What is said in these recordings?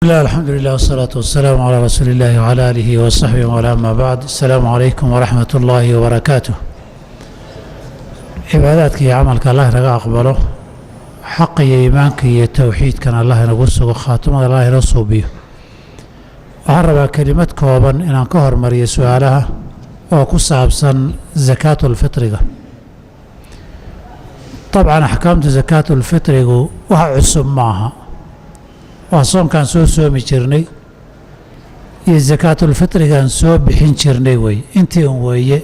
لا الحمد لله والصلاة والسلام على رسول الله وعلى آله وصحبه وعلى ما بعد. السلام عليكم ورحمة الله وبركاته. عباداتك يا عملك الله رجع أقبله حق إيمانك يا توحيد كان الله نقصه وخاتمه الله يرصه به. أعرب كلمة كوبا إن أنكهر مري سؤالها وقص عبسا زكاة الفطر. طبعا أحكام زكاة الفطر وعصم معها وصوم كان سومي جرني زكاة الفطر كان سو بحين جرني وي انتي وي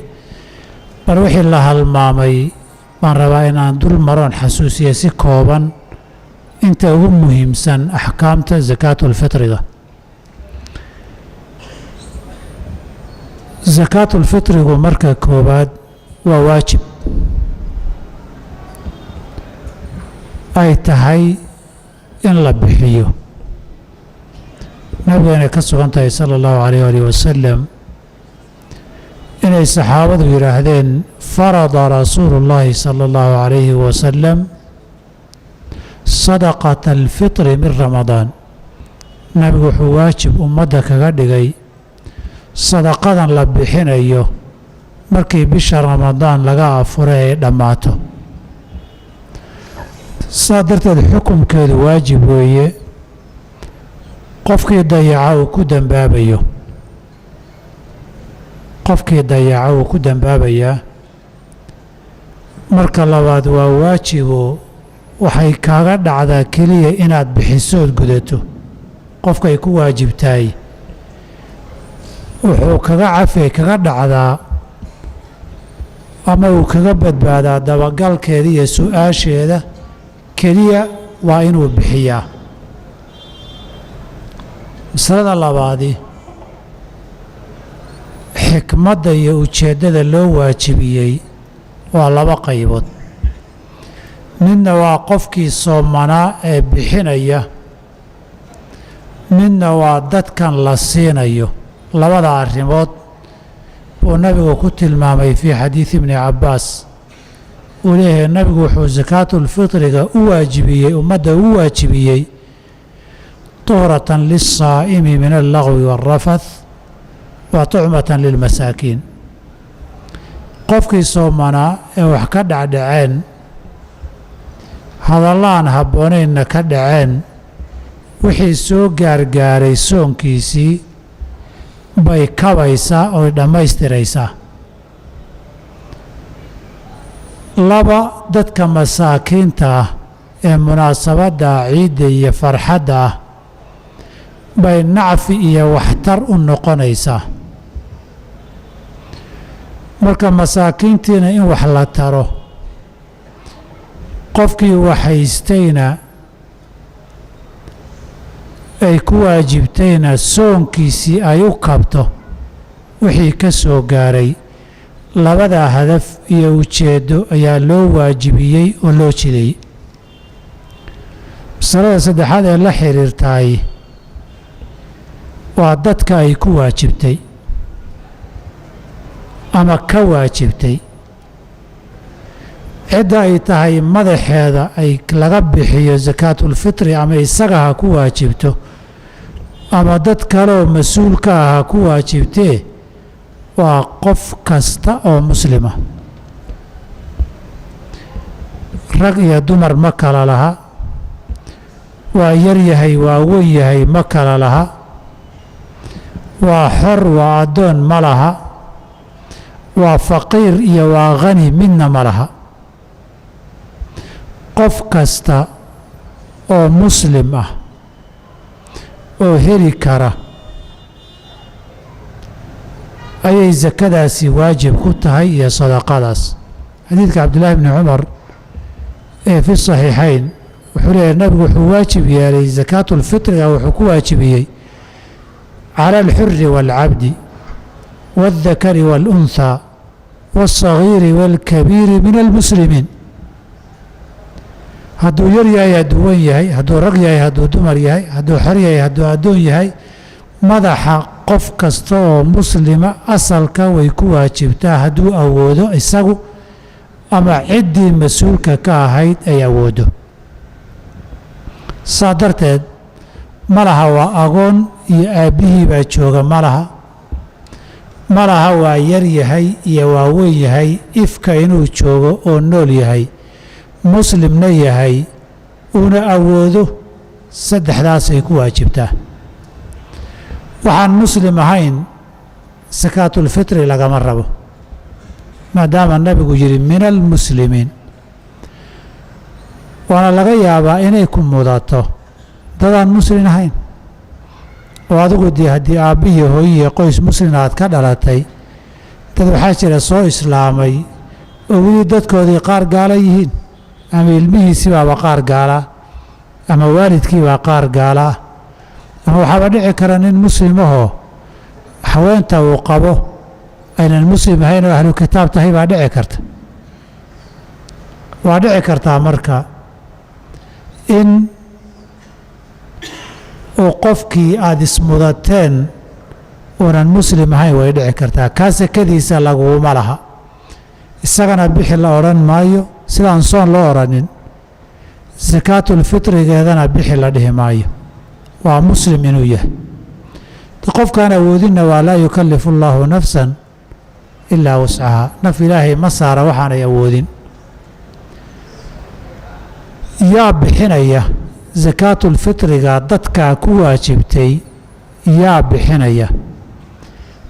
بروح الله المامي من رواينا دول مرون حسوسية سي كوبا انت مهم سن احكام زكاة الفطر. زكاة الفطر هو مركز كوباد وواجب اي تهي ان لبحيه نبينا كسبنتي صلى الله عليه وآله وسلم إن الصحابة يراهدين فرض رسول الله صلى الله عليه وسلم صدقة الفطر من رمضان. نبي واجب أمتك غدغي صدقة لبحين أيوه مركي بشهر رمضان لقى فرعي دماته صادرت الحكم كالواجب ويه qofkii dayaca uu ku dambaabayo marka labaad waa waajibo waxay kaaga dhacdaa kaliya inaad bixisood gudato qofkay ku waajibtaay wuxuu kaga dhacdaa ama uu kaga badbaadaa dabagalkeeda iyo su'aasheeda kaliya waa inuu bixiyaa. masalada labaadi xikmadda iyo ujeeddada loo waajibiyey waa laba qaybood. midna waa qofkii soomanaa ee bixinaya, midna waa dadkan la siinayo. labada arrimood buu nabigu ku tilmaamay fii xadiidi ibni cabbaas uu leeyahay nabigu wuxuu sakaatulfitriga u waajibiyey ummadda u waajibiyey طهرة للصائم من اللغو والرفث وطعمة للمساكين. qofkii soomanaa ee wax ka dhacdhaceen hadallaan habboonaynna ka dhaceen wixii soo gaargaaray soonkiisii bay kabaysaa oy dhammaystiraysaa. laba dadka masaakiinta ah ee munaasabadda ciidda iyo farxadda ah bay nacfi iyo waxtar u noqonaysaa. marka masaakiintiina in wax la taro qofkii waxhaystayna ay ku waajibtayna soonkiisii ay u kabto wixii ka soo gaaray. labadaa hadaf iyo ujeeddo ayaa loo waajibiyey oo loo jiday. masalada saddexaad ee la xiriirtaay waa dadka ay ku waajibtay ama ka waajibtay. cidda ay tahay madaxeeda ay laga bixiyo sakaatulfitri ama isaga ha ku waajibto ama dad kaleoo mas-uulka ah ha ku waajibtee waa qof kasta oo muslima. rag iyo dumar ma kala laha, waa yar yahay waa weyn yahay ma kala laha, waa xor waa addoon ma laha, waa faqiir iyo waa khani midna ma laha. qof kasta oo muslim ah oo heli kara ayay sakadaasi waajib ku tahay iyo sadaqadaas. xadiidka cabdullaahi bni cumar ee fi saxiixayn wuxuu leeyahay nabigu wuxuu waajib yeelay sakaatulfitriga wuxuu ku waajibiyey cala alxuri waalcabdi waaldakari waalunhaa waalsagiiri waalkabiiri min almuslimiin. hadduu yar yahay hadduu wen yahay, hadduu rag yahay hadduu dumar yahay, hadduu xor yahay hadduu addoon yahay, madaxa qof kasta oo muslima asalka way ku waajibtaa hadduu awoodo isagu ama ciddii mas-uulka ka ahayd ay awoodo. saa darteed ma laha waa agoon iyo aabbihii baa jooga ma laha, ma laha waa yar yahay iyo waa weyn yahay, ifka inuu joogo oo nool yahay, muslimna yahay, uuna awoodo, saddexdaasay ku waajibtaa. waxaan muslim ahayn sakaatulfitri lagama rabo, maadaama nabigu yidhi min almuslimiin. waana laga yaabaa inay ku mudato dadaan muslin ahayn, oo adigu dee haddii aabbihii hooyihii qoys muslin aad ka dhalatay, dad waxaa jira soo islaamay oo weli dadkoodii qaar gaala yihiin, ama ilmihiisibaaba qaar gaalaa, ama waalidkiibaa qaar gaalaa, ama waxaaba dhici kara nin muslimahoo haweenta uu qabo aynan muslim ahayn oo ahlu kitaab tahay baa dhici karta. waa dhici kartaa marka in uu qofkii aada ismudateen uunan muslim ahayn way dhici kartaa. kaa sakadiisa laguma laha, isagana bixi la odhan maayo, sidaan soon loo odhanin sakaatulfitrigeedana bixi la dhihi maayo. waa muslim inuu yahay. qofkaan awoodinna waa laa yukallifu allaahu nafsan ilaa wuscahaa, naf ilaahay ma saara waxaanay awoodin. yaa bixinaya sakaatulfitriga dadkaa ku waajibtay, yaa bixinaya?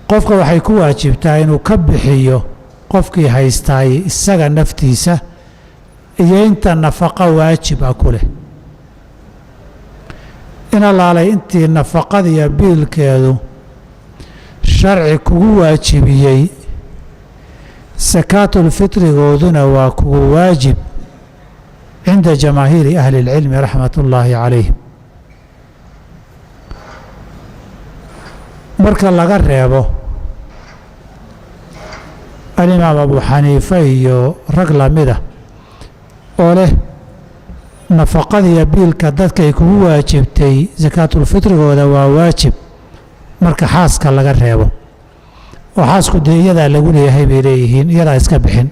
qofka waxay ku waajibtaa inuu ka bixiyo qofkii haystaay isaga naftiisa iyo inta nafaqo waajib ah ku leh. in allaalay intii nafaqadiiyo biilkeedu sharci kugu waajibiyey, sakaatulfitrigooduna waa kugu waajib cinda jamaahiiri ahli اlcilmi raxmat ullaahi calayhim. marka laga reebo alimaam abu xaniife iyo rag lamida oo leh nafaqadiiyo biilka dadkay kugu waajibtay sakaatulfitrigooda waa waajib marka xaaska laga reebo, oo xaasku dee iyadaa lagu leeyahay bay leeyihiin, iyadaa iska bixin.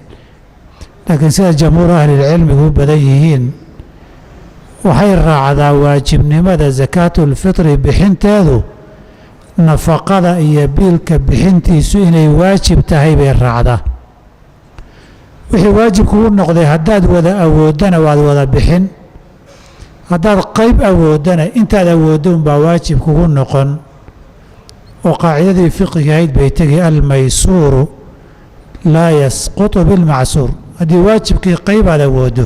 laakiin sida jamhuuru ahlilcilmigu u badan yihiin, waxay raacdaa waajibnimada sakaatulfitri bixinteedu nafaqada iyo biilka bixintiisu inay waajib tahay bay raacdaa. wixii waajib kugu noqday haddaad wada awooddana waad wada bixin, haddaad qayb awooddana intaad awooddo unbaa waajib kugu noqon. oo qaacidadii fiqiga ahayd bay tegi almaysuuru laa yasqutu bilmacsuur. haddii waajibkii qayb aad awooddo,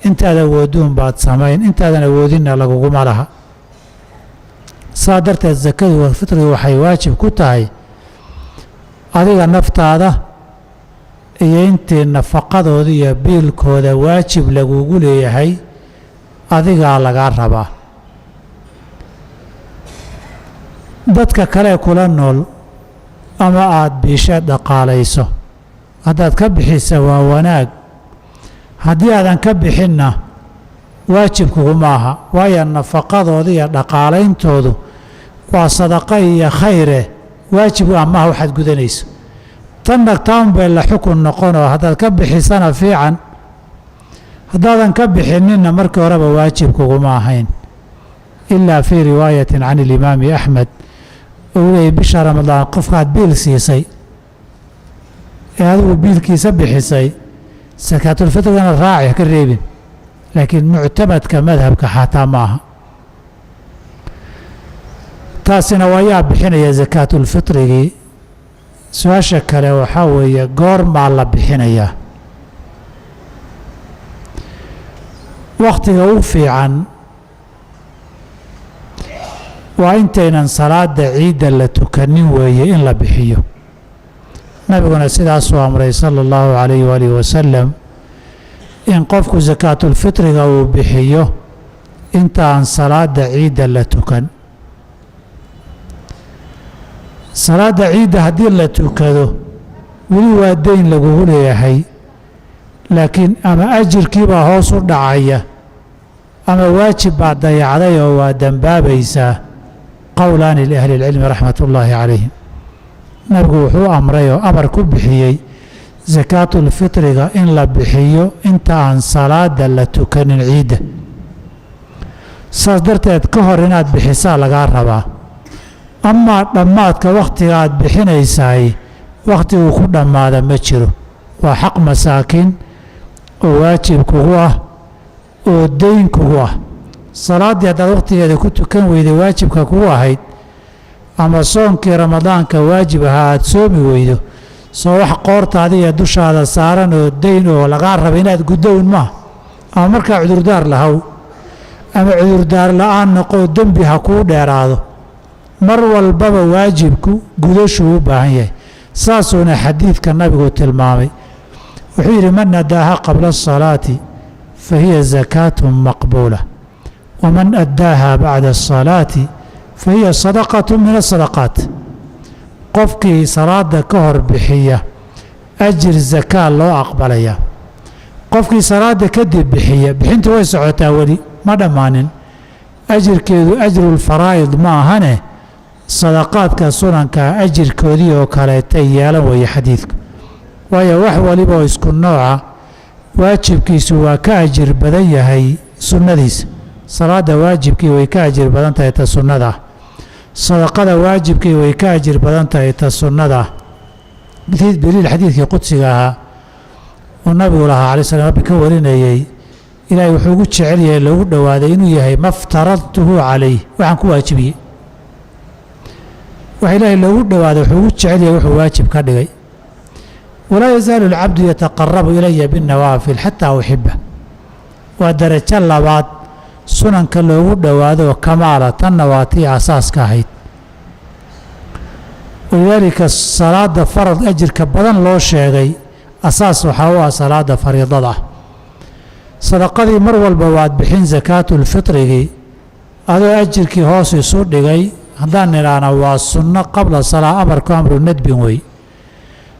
intaad awooddo unbaad samayn, intaadan awoodinna laguguma laha. saa darteed sakadu wa fitrigu waxay waajib ku tahay adiga naftaada iyo intii nafaqadooda iyo biilkooda waajib lagugu leeyahay adigaa lagaa rabaa. dadka kale kula nool ama aada biisha dhaqaalayso, haddaad ka bixisa waa wanaag, haddii aadan ka bixinna waajibkuguma aha, waayo nafaqadooda iyo dhaqaalayntoodu waa sadaqa iyo khayre, waajibu amaha waxaad gudanayso. tanna taan bay la xukun noqonoo haddaad ka bixisana fiican, haddaadan ka bixininna markii horeba waajibkuguma ahayn. ilaa fii riwaayatin can ilimaami axmed oo leeyay bisha ramadaan qofkaad biil siisay ee adigu biilkiisa bixisay, sakaatulfitrigana raaci ka reebin, laakiin muctamadka madhabka xataa ma aha. taasina waa yaa bixinaya sakaatulfitrigii. su-aasha kale waxaa weeye goormaa la bixinayaa? wakhtiga u fiican waa intaynan salaada ciidda la tukanin weeye in la bixiyo. nabiguna sidaasuu amray sala allahu calayh waalihi wasalam in qofku sakaatulfitriga uu bixiyo intaan salaada ciidda la tukan. salaada ciidda haddii la tukado weli waa dayn lagugu leeyahay, laakiin ama ajirkiibaa hoos u dhacaya ama waajib baad dayacday oo waa dembaabaysaa. qowlaani liahli اlcilmi raxmat ullaahi calayhim. nabigu wuxuu amray oo amar ku bixiyey sakaatulfitriga in la bixiyo inta aan salaada la tukanin ciidda. saas darteed ka hor inaad bixisaa lagaa rabaa. amaa dhammaadka wakhtiga aad bixinaysaay wakhti uu ku dhammaada ma jiro. waa xaq masaakiin oo waajib kugu ah oo dayn kugu ah. salaaddii haddaad wakhtigeeda ku tukan weyday waajibka kugu ahayd ama soonkii ramadaanka waajib ahaa aad soomi weydo, soo wax qoorta adiga dushaada saaran oo dayn oo lagaa raba inaad guddown maaha. ama markaa cudurdaar lahow ama cudurdaar la'aan noqoo dembi ha kuu dheeraado. mar walbaba waajibku gudashuu u baahan yahay. saasuuna xadiidka nabigu tilmaamay. wuxuu yidhi man addaaha qabla asalaati fa hiya zakaatun maqbuula waman addaaha bacda asalaati fa hiya sadaqatu min asadaqaat. qofkii salaada ka hor bixiya ajir zakaa loo aqbalaya. qofkii salaada kadib bixiya, bixintu way socotaa weli ma dhammaanin, ajirkeedu ajrulfaraa'id ma ahane sadaqaadka sunanka ajirkoodii oo kaleetay yeelan weeye xadiidku. waayo wax waliba oo isku nooca waajibkiisu waa ka ajir badan yahay sunnadiisa. salaada waajibkii way ka ajir badan tahay ta sunnada ah. sadaqada waajibkii way ka ajir badan tahay ta sunnada ah. daliil xadiidkii qudsiga ahaa uu nabigu lahaa calay slam rabbi ka warinayey, ilaahay wuxuu ugu jecel yahay loogu dhowaaday inuu yahay maftaradtuhu calayh, waxaan ku waajibiyey. wax ilaahay loogu dhowaaday wuxuu ugu jecel yahay wuxuu waajib ka dhigay. walaa yazaalu alcabdu yataqarabu ilaya binnawaafil xataa uxiba. waa darajo labaad sunanka loogu dhowaado oo kamaala, tanna waa tii asaaska ahayd. walidaalika salaada farad ajirka badan loo sheegay asaas waxaa u ah salaada fariidada ah. sadaqadii mar walba waad bixin sakaatulfitrigii adoo ajirkii hoos isu dhigay. haddaan nidhaahna waa sunno qabla salaa, amarku amru nadbin wey.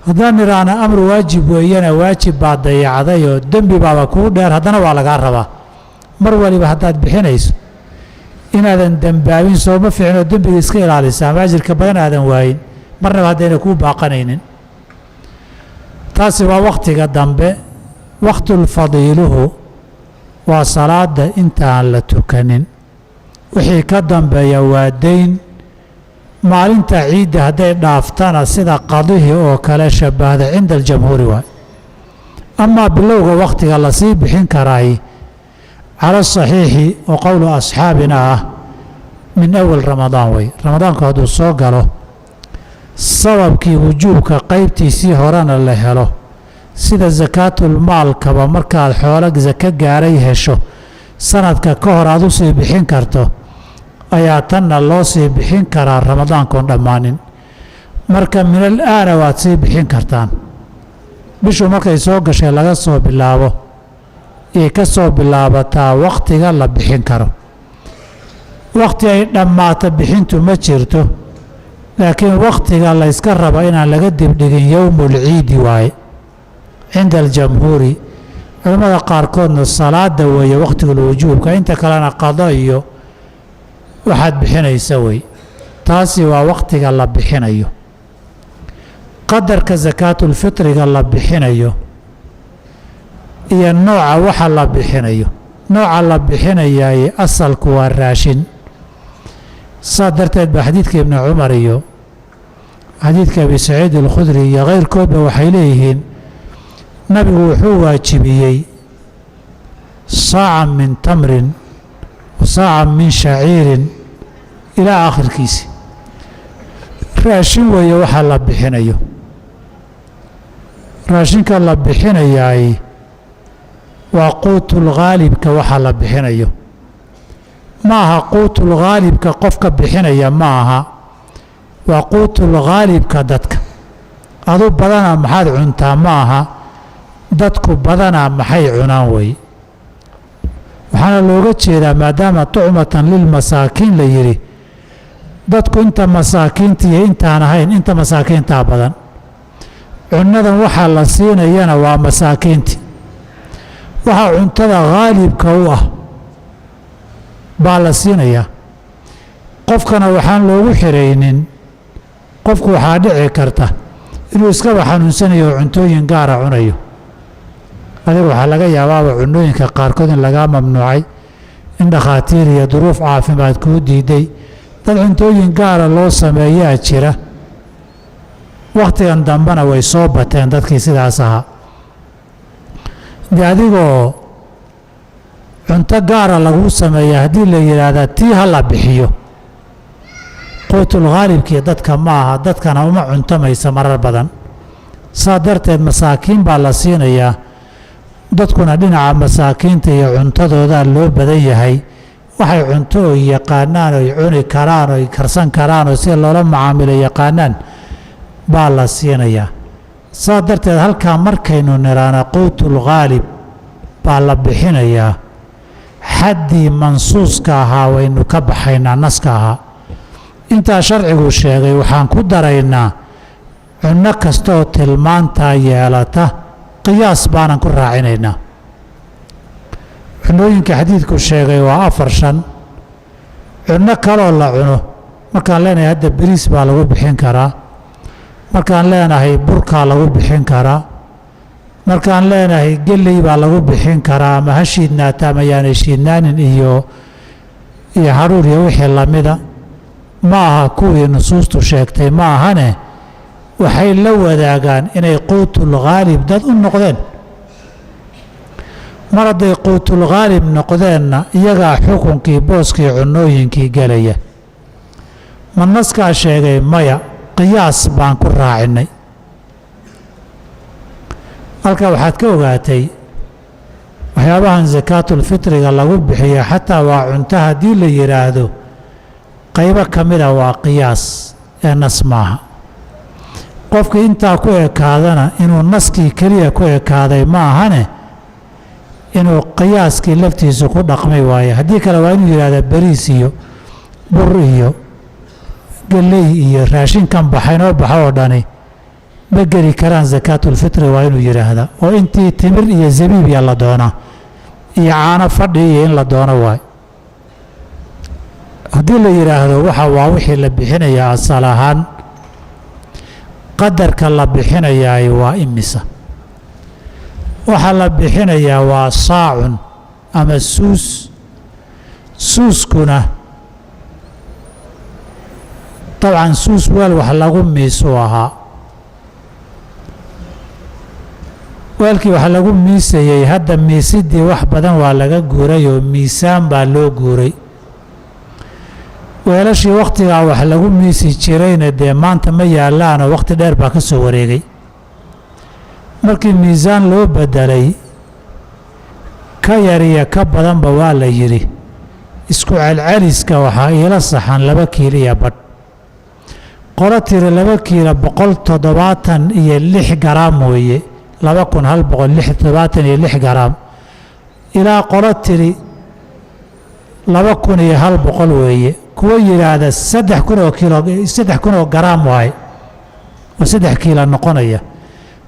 haddaan nidhaahna amru waajib weeyana waajib baad dayacday oo dembi baaba kuu dheer, haddana waa lagaa rabaa. mar waliba haddaad bixinayso inaadan dembaabin sooma fiicnoo dembiga iska ilaalisa ama ajirka badan aadan waayin, marnaba haddayna kuu baaqanaynin. taasi waa wakhtiga dambe. wakhtulfadiiluhu waa salaada intaan la tukanin. wixii ka dambeeya waa dayn. maalinta ciidda hadday dhaaftana sida qadihii oo kale shabbahda cinda aljamhuuri waay. amaa bilowga wakhtiga lasii bixin karaay cala asaxiixi oo qowlu asxaabina ah min awal ramadaan wey. ramadaanku hadduu soo galo sababkii wujuubka qaybtiisii horena la helo, sida sakaatulmaalkaba markaad xoolo sako gaaray hesho sanadka ka hor aad u sii bixin karto, ayaa tanna loo sii bixin karaa ramadaankoon dhammaanin. marka min al-aana waad sii bixin kartaan. bishu markay soo gashay laga soo bilaabo iyay ka soo bilaabataa wakhtiga la bixin karo. wakhti ay dhammaato bixintu ma jirto, laakiin wakhtiga layska raba inaan laga dibdhigin yowmulciidi waaye cinda aljamhuuri. culimmada qaarkoodna salaada weeye wakhtigulwujuubka, inta kalena qado iyo waxaad bixinaysa wey. taasi waa wakhtiga la bixinayo. qadarka sakaatulfitriga la bixinayo iyo nooca waxa la bixinayo. nooca la bixinayaay asalku waa raashin. saas darteed baa xadiidka ibni cumar iyo xadiidka abi saciid alkhudri iyo keyrkoodba waxay leeyihiin nabigu wuxuu waajibiyey saacan min tamrin wa saacan min shaciirin ilaa aakhirkiisi. raashin weeye waxa la bixinayo. raashinka la bixinayaay waa quutulghaalibka waxa la bixinayo. ma aha quutulghaalibka qofka bixinaya ma aha, waa quutulghaalibka dadka. adu badanaa maxaad cuntaa ma aha, dadku badanaa maxay cunaan wey. waxaana looga jeedaa maadaama tucmatan lilmasaakiin la yidhi, dadku inta masaakiinta iyo intaan ahayn inta masaakiintaa badan. cunnadan waxaa la siinayana waa masaakiinti. waxaa cuntada haalibka u ah baa la siinayaa. qofkana waxaan loogu xiraynin. qofku waxaa dhici karta inuu iskaba xanuunsanayo oo cuntooyin gaara cunayo. adiga waxaa laga yaabaaba cunooyinka qaarkood in lagaa mamnuucay in dhakhaatiir iyo duruuf caafimaad kuu diiday dad cuntooyin gaara loo sameeyaa jira. wakhtigan dambena way soo bateen dadkii sidaas ahaa. dee adigoo cunto gaara laguu sameeya haddii la yidhaahdaa tii ha la bixiyo, quutul khaalibkii dadka ma aha, dadkana uma cuntamaysa marar badan. saa darteed masaakiin baa la siinayaa. dadkuna dhinaca masaakiinta iyo cuntadoodaa loo badan yahay. waxay cunto oo yaqaanaan oy cuni karaan oy karsan karaan oo sida loola macaamilo yaqaanaan baa la siinayaa. saa darteed halkaa markaynu niraana quutul khaalib baa la bixinayaa, xaddii mansuuska ahaa waynu ka baxaynaa, naska ahaa. intaa sharcigu sheegay waxaan ku daraynaa cunno kastooo tilmaantaa yeelata qiyaas baanan ku raacinaynaa. cunooyinka xadiidku sheegay waa 4-5. cunno kaloo la cuno markaan leenahay hadda bariis baa lagu bixin karaa, markaan leenahay burkaa lagu bixin karaa, markaan leenahay geley baa lagu bixin karaa, ama ha shiidnaata ama yaanay shiidnaanin iyo hadhuur iyo wixii lamida. ma aha kuwii nusuustu sheegtay ma ahane, waxay la wadaagaan inay quutul khaalib dad u noqdeen. mar hadday quutul khaalib noqdeenna iyagaa xukunkii booskii cunooyinkii gelaya. ma naskaa sheegay maya, qiyaas baan ku raacinay. halkaa waxaad ka ogaatay waxyaabahan sakaatulfitriga lagu bixiyo xataa waa cunto haddii la yidhaahdo qaybo ka mida waa qiyaas ee nas maaha. qofkii intaa ku ekaadana inuu naskii keliya ku ekaaday ma ahane, inuu qiyaaskii laftiisu ku dhaqmay waaye. haddii kale waa inuu yidhahda bariis iyo bur iyo geley iyo raashinkan baxaynoo baxa oo dhani ma geli karaan sakaatulfitri, waa inuu yidhaahda. oo intii timir iyo zabiib ya la doonaa iyo caano fadhi iyo in la doono waay. haddii la yidhaahdo waxa waa wixii la bixinayaa asal ahaan, qadarka la bixinayaay waa imisa? waxaa la bixinayaa waa saacun ama suus. suuskuna dabcan suus weel wax lagu miisuu ahaa. weelkii wax lagu miisayey hadda miisidii wax badan waa laga guuray oo miisaan baa loo guuray. weelashii wakhtigaa wax lagu miisi jirayna dee maanta ma yaallaanoo wakhti dheer baa ka soo wareegay. markii miisaan loo bedelay ka yar iyo ka badanba waa la yidhi isku celceliska waxaa iila saxan 2 kiilo iyo badh. qolo tiri 2 kiilo 176 garaam weeye, 2176 garaam. ilaa qolo tiri 2100 weeye. kuwa yidhaahda 3,000 oo garaam waaye oo 3 kiilo noqonaya.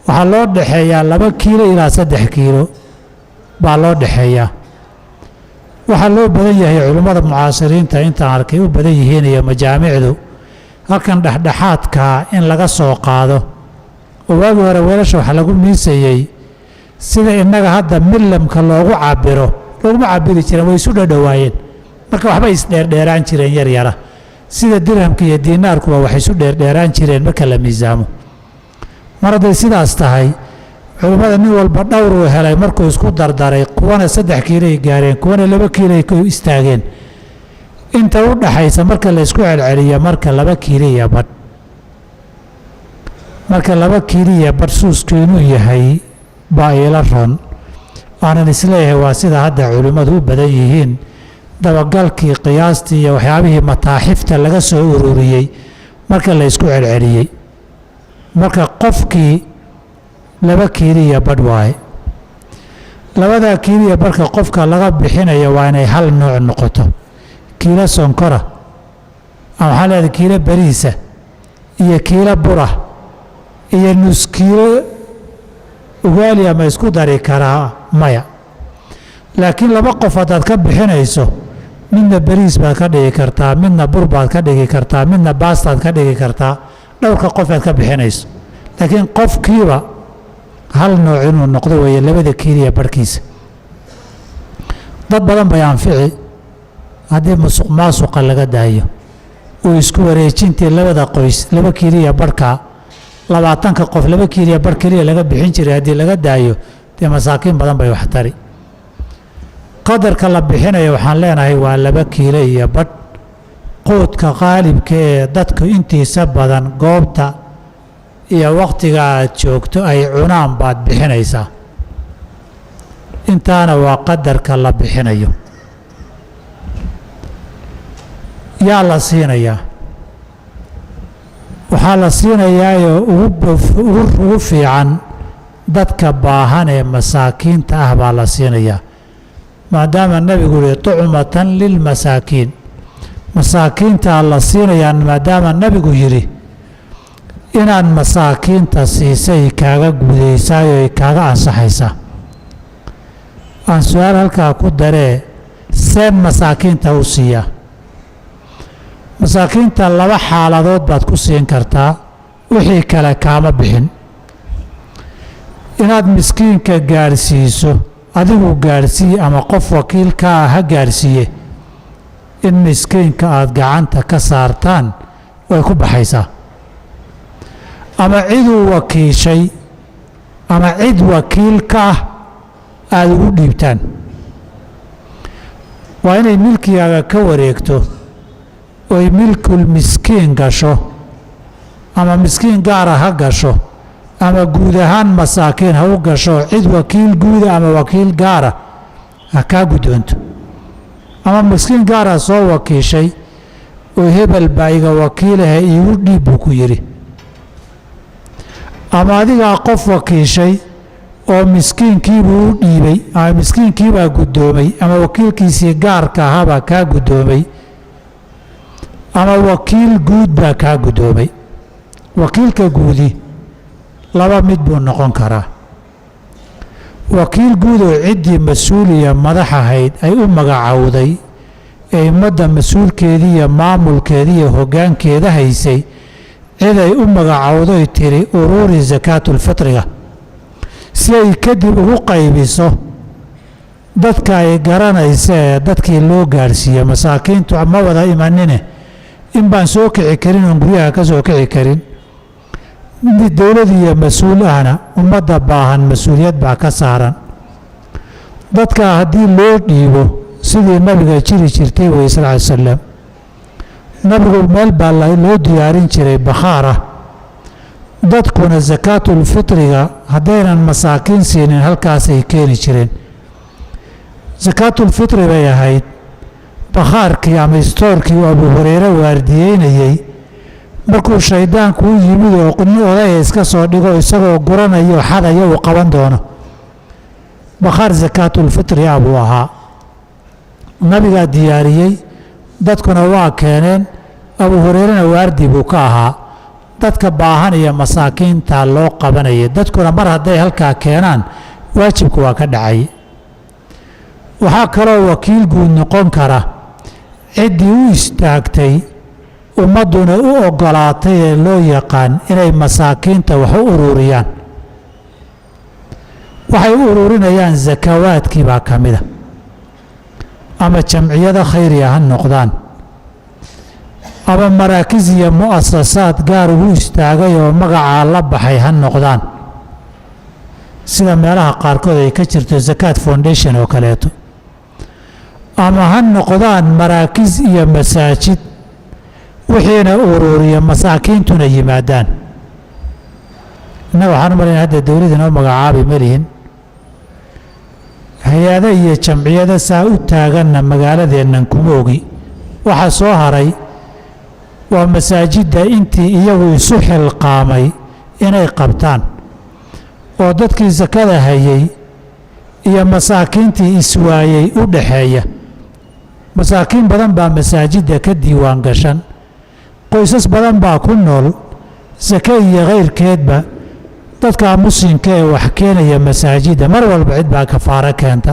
waxaa loo dhexeeyaa 2 kiilo ilaa 3 kiilo baa loo dhexeeyaa. waxaa loo badan yahay culimmada mucaasiriinta intaan arkay u badan yihiin iyo majaamicdu halkan dhexdhexaadkaa in laga soo qaado. oo waagii hore weelasha waxa lagu miisayey sida innaga hadda milamka loogu cabiro looguma cabiri jireen, way isu dhadhowaayeen. marka waxbay isdheerdheeraan jireen yar yara, sida dirhamka iyo diinaarkuba waxay isu dheerdheeraan jireen marka la miisaamo. mar hadday sidaas tahay, culimmada nin walba dhowr uu helay markuu isku dardaray, kuwana 3 kiiloay gaareen, kuwana 2 kiiloay ku istaageen. inta u dhaxaysa marka la isku celceliyo marka 2 kiilo iyo badh. marka 2 kiilo iyo badh suusku inuu yahay baa ila ron. waxaanan isleeyahay waa sida hadda culimmadu u badan yihiin. dabagalkii qiyaastii iyo waxyaabihii mataaxifta laga soo ururiyey marka la isku celceliyey. marka qofkii 2 kiilo iyo badh waaye. 2 kiilo iyo badhka qofka laga bixinayo waa inay hal nooc noqoto. kiilo sonkora ama waxaa leedahay kiilo bariisa iyo kiilo bura iyo nus kiilo ugaali ama isku dari karaa maya. laakiin 2 qof haddaad ka bixinayso, midna bariis baad ka dhigi kartaa, midna bur baad ka dhigi kartaa, midna baastaad ka dhigi kartaa. dhowrka qof aad ka bixinayso, laakiin qofkiiba hal nooc inuu noqdo weeye 2 kiilo iyo badhkiisa. dad badan bay anfici haddii musuq maasuqa laga daayo oo isku wareejintii labada qoys 2 kiiliya barhka 20 qof 2 kiiliya barh keliya laga bixin jiray haddii laga daayo dee masaakiin badan bay wax tari qadarka la bixinayo waxaan leenahay waa 2 kiilo iyo badh quudka qaalibka ee dadku intiisa badan goobta iyo waqtiga aad joogto ay cunaan baad bixinaysaa intaana waa qadarka la bixinayo yaa la siinayaa waxaa la siinayaa ugu fiican dadka baahan ee masaakiinta ah baa la siinayaa maadaama nebigu yihi tucmatan lilmasaakiin masaakiintaa la siinayaa maadaama nebigu yidhi inaad masaakiinta siisay kaaga gudaysaayo ay kaaga ansaxaysaa aan su-aal halkaa ku daree seen masaakiinta u siiyaa masaakiinta 2 xaaladood baad ku siin kartaa wixii kale kaama bixin inaad miskiinka gaadhsiiso adigu gaadhsii ama qof wakiilkaa ha gaadhsiiye in miskiinka aad gacanta ka saartaan way ku baxaysaa ama ciduu wakiishay ama cid wakiilka ah aada ugu dhiibtaan waa inay milkigaaga ka wareegto oy milkul miskiin gasho ama miskiin gaara ha gasho ama guud ahaan masaakiin ha u gasho cid wakiil guuda ama wakiil gaara ha kaa guddoonto ama miskiin gaara soo wakiishay oo hebel baa iga wakiilaha iigu dhiib buu ku yidhi ama adigaa qof wakiishay oo miskiinkiibuu u dhiibay ama miskiinkiibaa guddoomay ama wakiilkiisii gaarka ahaabaa kaa guddoomay ama wakiil guud baa kaa guddoomay wakiilka guudi 2 mid buu noqon karaa wakiil guud oo ciddii mas-uuliya madax ahayd ay u magacowday ee ummadda mas-uulkeedii iyo maamulkeedii iyo hoggaankeeda haysay cid ay u magacowday tiri uruuri sakaatulfitriga si ay kadib ugu qaybiso dadka ay garanaysa ee dadkii loo gaadhsiiye masaakiintu ma wada imanine in baan soo kici karin oon guryaha ka soo kici karin dowlad iyo mas-uul ahna ummadda baahan mas-uuliyad baa ka saaran dadka haddii loo dhiibo sidii nabiga jiri jirtay wey sal ly slam nabigu meel baa loo diyaarin jiray bakhaara dadkuna sakaatulfitriga haddaynan masaakiin siinin halkaasay keeni jireen sakaatulfitri bay ahayd bakhaarkii ama istoorkii uu abu hureyre waardiyeynayey markuu shayddaanku u yimid oo nin odaya iska soo dhigo isagoo guranayo xadaya uu qaban doono bakhaar sakaatulfitri ah buu ahaa nabigaa diyaariyey dadkuna waa keeneen abu hureyrena waardi buu ka ahaa dadka baahan iyo masaakiinta loo qabanayay dadkuna mar hadday halkaa keenaan waajibku waa ka dhacay waxaa kaloo wakiil guud noqon kara ciddii u istaagtay ummadduna u oggolaatay ee loo yaqaan inay masaakiinta wax u ururiyaan waxay u ururinayaan sakawaadkii baa ka mida ama jamciyada khayriya ha noqdaan ama maraakis iyo mu'asasaad gaar ugu istaagay oo magacaa la baxay ha noqdaan sida meelaha qaarkood ay ka jirto zakaat foundation oo kaleeto ama ha noqdaan maraakis iyo masaajid wixiina ururiya masaakiintuna yimaadaan innaga waxaan u malaynaa hadda dowladda inoo magacaabi malihin hay-ado iyo jamciyado saa u taaganna magaaladeennan kuma ogi waxaa soo haray waa masaajidda intii iyagu isu xilqaamay inay qabtaan oo dadkii sakada hayay iyo masaakiintii iswaayey u dhaxeeya masaakiin badan baa masaajidda ka diiwaan gashan qoysas badan baa ku nool sake iyo kayrkeedba dadka muslimka ee wax keenaya masaajidda mar walba cid baa kafaaro keenta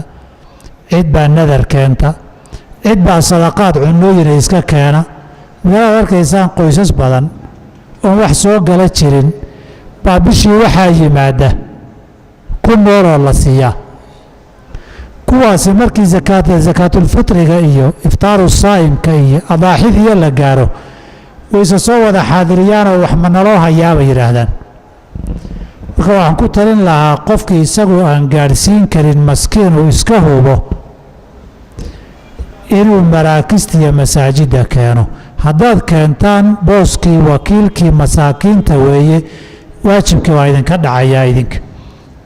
cid baa nadar keenta cid baa sadaqaad cunooyina iska keena magaalada arkaysaan qoysas badan oon wax soo gala jirin baa bishii waxaa yimaada ku nooloo la siiyaa kuwaasi markii zakaatulfitriga iyo iftaaru saa'imka iyo adaaxidiyo la gaaro wayse soo wada xaadiriyaanoo wax ma naloo hayaa bay yidhaahdaan. marka waxaan ku talin lahaa qofkii isagu aan gaadhsiin karin maskiin uu iska hubo inuu maraakista iyo masaajidda keeno. haddaad keentaan booskii wakiilkii masaakiinta weeye, waajibkii waa idinka dhacayaa idinka,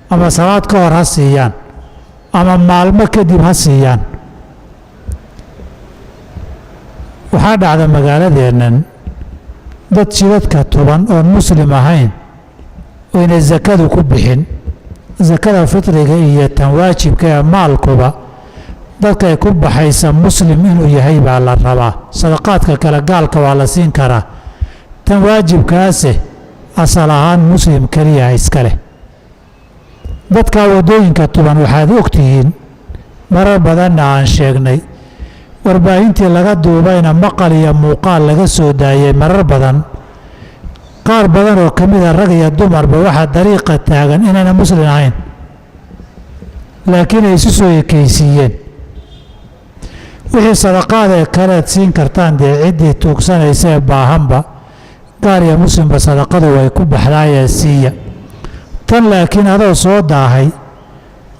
ama salaad ka hor ha siiyaan ama maalmo kadib ha siiyaan. waxaa dhacda magaaladeennan dad jidadka tuban oon muslim ahayn oyna sakadu ku bixin. sakada fitriga iyo tan waajibka ee maalkuba dadka ay ku baxaysa muslim inuu yahay baa la rabaa. sadaqaadka kale gaalka waa la siin karaa, tan waajibkaase asal ahaan muslim keliya iska leh. dadka waddooyinka tuban waxaad ogtihiin marar badanna aan sheegnay, warbaahintii laga duubayna maqal iyo muuqaal laga soo daayay marar badan. qaar badan oo ka mida rag iyo dumarba waxaa dariiqa taagan inayna muslim ahayn, laakiin ay isu soo ekaysiiyeen. wixii sadaqaadee kaleed siin kartaan dee ciddii tuugsanaysa ee baahanba, gaar iyo muslimba sadaqadu way ku baxdaayee siiya. tan laakiin adoo soo daahay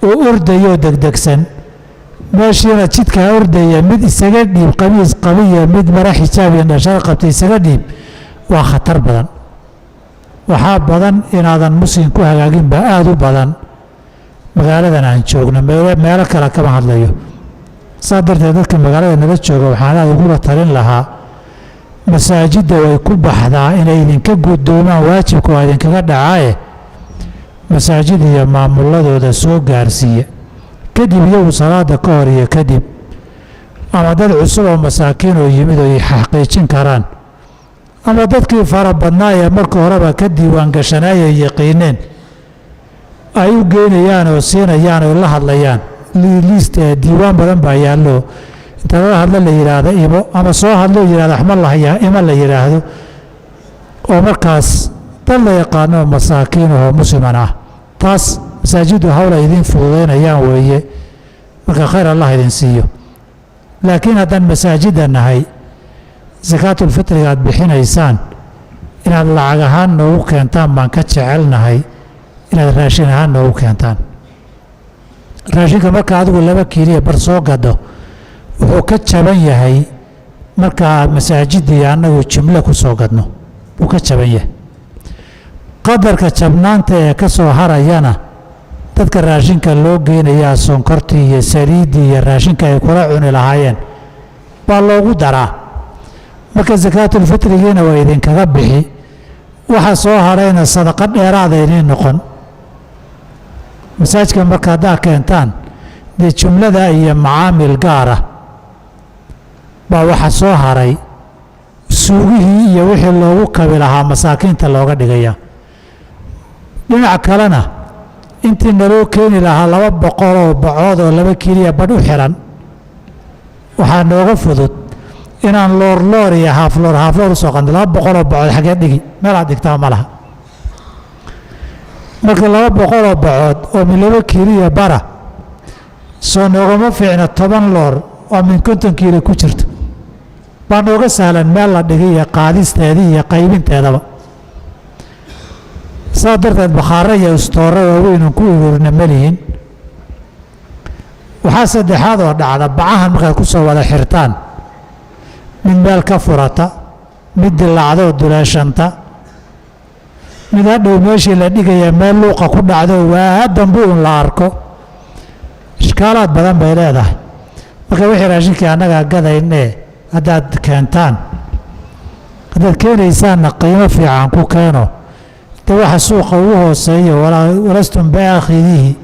oo ordayoo degdegsan, meeshiina jidkaa ordaya mid isaga dhiib qamiis qabiya mid mara xijaab iyo dhashar qabtay isaga dhiib, waa khatar badan. waxaa badan inaadan muslim ku hagaagin baa aada u badan magaaladan aan joogno, meelo kale kama hadlayo. saa darteed dadka magaalada nala jooga waxaan aada ugula talin lahaa, masaajidda way ku baxdaa inay idinka guddoomaan waajibka waa idinkaga dhacaaye masaajid iyo maamuladooda soo gaarsiiya. kadib iyagu salaada ka hor iyo kadib, ama dad cusub oo masaakiin oo yimid oo xaqiijin karaan, ama dadkii fara badnaa ee marka horeba ka diiwaan gashanaayay yaqiineen ay u geynayaan oo siinayaan oo la hadlayaan. liist diiwaan badan baa yaallo, inta lala hadlo la yidhaahdo imo, ama soo hadlo yidhahdo waxma lahayaa ima la yidhaahdo, oo markaas dad la yaqaano oo masaakiin oo musliman ah. taas masaajiddu hawla idiin fududaynayaan weeye, marka khayr allah idin siiyo. laakiin haddaan masaajidda nahay, sakaatulfitriga aad bixinaysaan inaad lacag ahaan noogu keentaan baan ka jecelnahay, inaad raashin ahaan noogu keentaan. raashinka marka adigu 2 kiiliya bar soo gado wuxuu ka jaban yahay markaa masaajidii annagu jimlo ku soo gadno, wuu ka jaban yahay. qadarka jabnaanta ee ka soo harayana dadka raashinka loo geynayaa sonkortii iyo saliiddii iyo raashinka ay kula cuni lahaayeen baa loogu daraa. marka sakaatulfitrigiina waa idinkaga bixi, waxa soo harayna sadaqa dheeraada iniin noqon. masaajidka marka haddaa keentaan dee jumlada iyo macaamil gaara baa waxa soo haray suugihii iyo wixii loogu kabi lahaa masaakiinta looga dhigaya. dhinac kalena intii naloo keeni lahaa 200 oo bacood oo 2 kiiliya badh u xiran, waxaa nooga fudud inaan loor iyo haafloor usoo qando. 200 oo bacood xagee dhigi, meelaad dhigtaa ma laha. marka 200 oo bacood oo min 2 kiiliya bara soo noogama fiicna 10 loor oo min 50 kiilo ku jirto, baa nooga sahlan meel la dhigay iyo qaadisteedii iyo qaybinteedaba. saa darteed bakhaaro iyo istooro waaweynun ku ururina malihin. waxaa saddexaad oo dhacda, bacahan markaad ku soo wada xirtaan, mid meel ka furata, mid dilaacdoo duleeshanta, mid hadhow meeshii la dhigaya meel luuqa ku dhacdo waa dambu un la arko. ishkaalaad badan bay leedahay. marka wixii raashinkii annagaa gadaynee haddaad keentaan, haddaad keenaysaanna qiimo fiican ku keeno. de waxa suuqa ugu hooseeya walastum biaakhidihi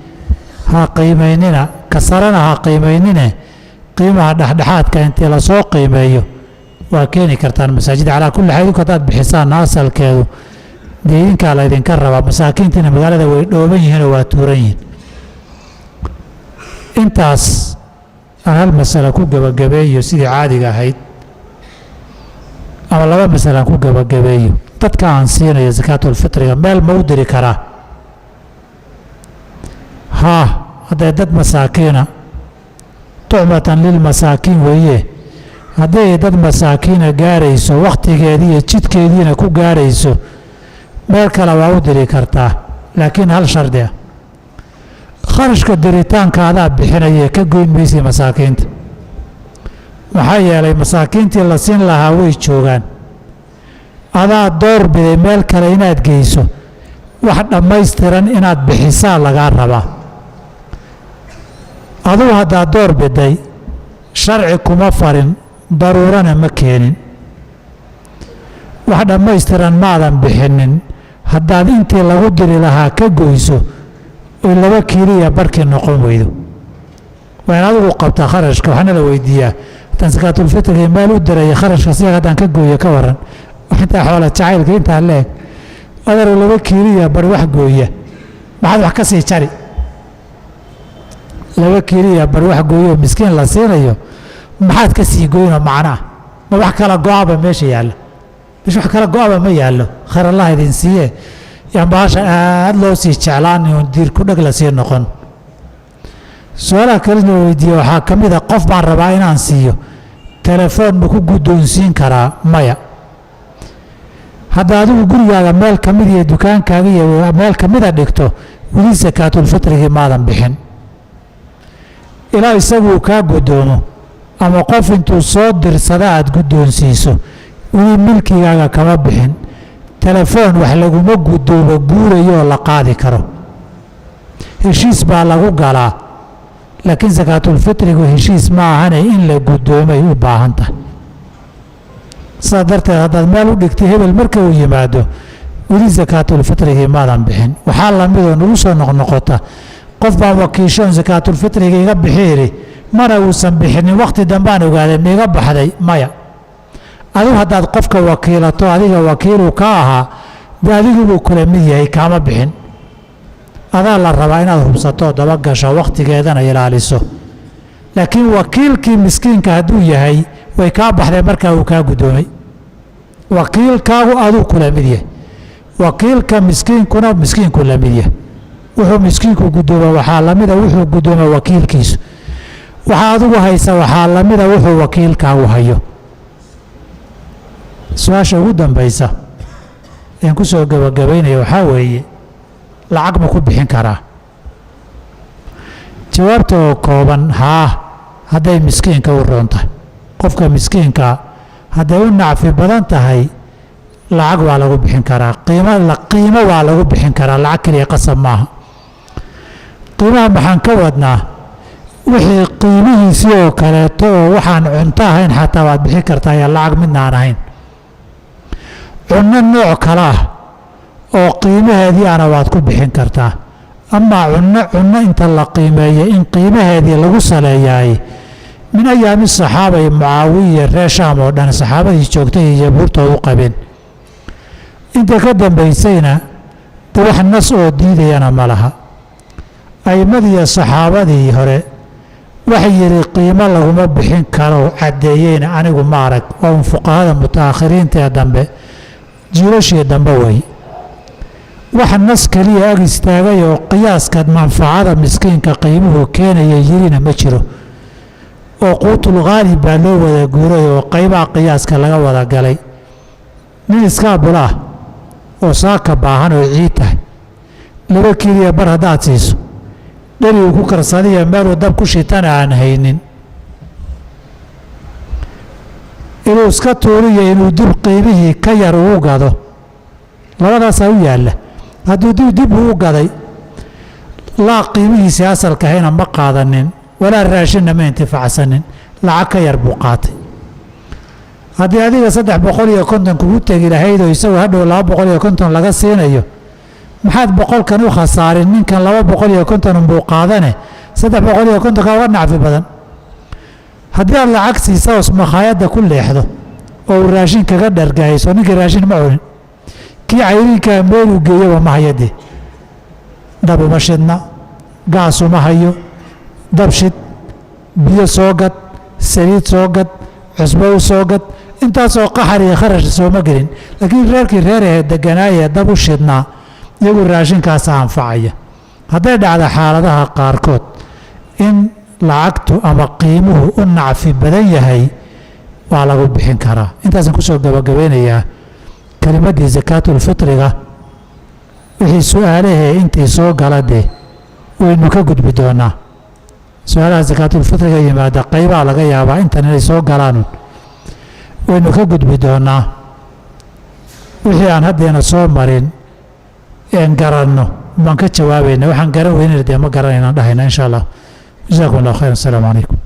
ha qiimaynina, kasarana ha qiimaynine, qiimaha dhexdhexaadka intii lasoo qiimeeyo waa keeni kartaan masaajidda. calaa kulli xaal idinku haddaad bixisaan asalkeedu dee idinkaa la ydinka rabaa. masaakiintiina magaalada way dhooban yihiin oo waa tuuran yihiin. intaas aan hal masala ku gebagabeeyo sidii caadiga ahayd, ama 2 masala aan ku gebagabeeyo. dadka aan siinayo sakaatulfitriga meel ma u diri karaa? hadday dad masaakiina tucmatan lilmasaakiin weeye hadday dad masaakiina gaarayso wakhtigeedii iyo jidkeediina ku gaarayso meel kale waa u diri kartaa laakiin hal shardi ah kharashka diritaanka adaa bixinaya ka goyn maysay masaakiinta maxaa yeelay masaakiintii la siin lahaa way joogaan adaa door biday meel kale inaad geyso wax dhammaystiran inaad bixisaa lagaa rabaa adugu haddaad door biday sharci kuma farin daruurana ma keenin wax dhammaystiran maadan bixinin haddaad intii lagu diri lahaa ka goyso oy 2 kiiliya barkii noqon weydo waa in adigu qabtaa kharashka waxaana la weydiiyaa haddaan sakaatulfitriga meel u diraya kharashka siyaga haddaan ka gooyo ka waran intaa xoola jacaylka intaa leeg adaru 2 kiiliya bar wax gooya maxaad wax ka sii jari 2 kiiliya bar wax gooyo miskiin la siinayo maxaad ka sii goynoo macnaa ma wax kala go-aba meesha yaallo bish wax kala go-aba ma yaallo khayr allah idin siiye yaan bahasha aad loo sii jeclaan oon diir ku dheg la sii noqon su-aalaha kalena weydiiye waxaa ka mid a qof baan rabaa inaan siiyo telefoon ma ku guddoonsiin karaa maya hadda adigu gurigaaga meel ka mid iyo dukaankaaga iyo meel ka mida dhigto weli sakaatulfitrigii maadan bixin ilaa isaguu kaa guddoomo ama qof intuu soo dirsada aad guddoonsiiso weli milkigaaga kama bixin telefoon wax laguma guddoomo guurayoo la qaadi karo heshiis baa lagu galaa laakiin sakaatulfitrigu heshiis ma ahane in la guddoomay u baahan tahay sidaa darteed haddaad meel u dhigtay hebel marka uu yimaado weli sakaatulfitrigii maadan bixin waxaa lamidoo nagu soo noqnoqota qof baan wakiishoon sakaatulfitriga iga bixiiri mana uusan bixinin wakhti dambaan ogaaday maiga baxday maya adigu haddaad qofka wakiilato adiga wakiiluu ka ahaa de adigubuu kula mid yahay kaama bixin adaa la rabaa inaad hubsato dabagasho wakhtigeedana ilaaliso laakiin wakiilkii miskiinka hadduu yahay way kaa baxdeen markaa uu kaa guddoomay wakiilkaagu aduu kula mid yahay wakiilka miskiinkuna miskiinku la mid yahay wuxuu miskiinku guddooma waxaa lamida wuxuu guddooma wakiilkiisu waxaa adigu haysa waxaa lamida wuxuu wakiilkaagu hayo su-aasha ugu dambaysa aan ku soo gabagabaynaya waxaa weeye lacag ma ku bixin karaa jawaabta oo kooban haa hadday miskiinka u roon tahay qofka miskiinka hadday u nacfi badan tahay lacag waa lagu bixin karaa qiimo waa lagu bixin karaa lacag keliya qasab maaha qiimaha maxaan ka wadnaa wixii qiimihiisii oo kaleeto oo waxaan cunto ahayn xataa waad bixin kartaa iyo lacag midna aan ahayn cunno nooc kale ah oo qiimaheedii ana waad ku bixin kartaa amaa cunno inta la qiimeeyey in qiimaheedii lagu saleeyaay min ayaami saxaaba iyo mucaawiya reer shaam oo dhan saxaabadii joogtay iyo jabuurtoodu qabeen inta ka dambaysayna de wax nas oo diidayana ma laha a'immadiiyo saxaabadii hore waxay yidhi qiimo laguma bixin karo caddeeyeyna anigu ma arag waa un fuqahada mutaakhiriinta ee dambe jiilashii dambe wey wax nas keliya ag istaagay oo qiyaaska manfacada miskiinka qiimuhu keenaya yirina ma jiro oo quutul khaalib baa loo wada guuray oo qaybaha qiyaaska laga wada galay nin iskaabul ah oo saaka baahan oo ciid tahay 2 kiiliya bar haddaad siiso dheri uu ku karsadiya meeluu dab ku shitana aan haynin inuu iska tuuriyo inuu dib qiimihii ka yar ugu gado labadaasaa u yaalla hadduu dib uu gaday laa qiimihiisii asalka ahayna ma qaadanin walaa raashinna ma intifacsanin lacag ka yar buu qaatay haddii adiga 350 kugu tegi lahaydoo isagoo hadhow 250 laga siinayo maxaad 100kan u khasaarin ninkan 250 unbuu qaadane 350 kaa uga nacfi badan haddii aad lacag siisa os makhaayadda ku leexdo oo uu raashin kaga dhargahayso ninkii raashin ma cunin kii cayrinkaa meeluu geeyaba ma hayadee dab uma shidna gaas uma hayo dab shid biyo soo gad saliid soo gad cusbo u soo gad intaasoo qaxar iyo kharash sooma gelin laakiin reerkii reerahee deganaayee dab u shidnaa iyagu raashinkaasa anfacaya hadday dhacda xaaladaha qaarkood in lacagtu ama qiimuhu u nacfi badan yahay waa lagu bixin karaa. intaasaan kusoo gabagabeynayaa kelimaddii sakaatulfitriga. wixii su-aalahee intii soo gala dee waynu ka gudbi doonaa. su-aalaha sakaatulfitriga yimaada qaybaa laga yaabaa intan inay soo galaan, waynu ka gudbi doonaa. wixii aan haddeena soo marin een garanno baan ka jawaabayna, waxaan garan weynayna dee ma garanaynaan dhahayna insha allah. jazakum allah khayran. asalaamu calaykum.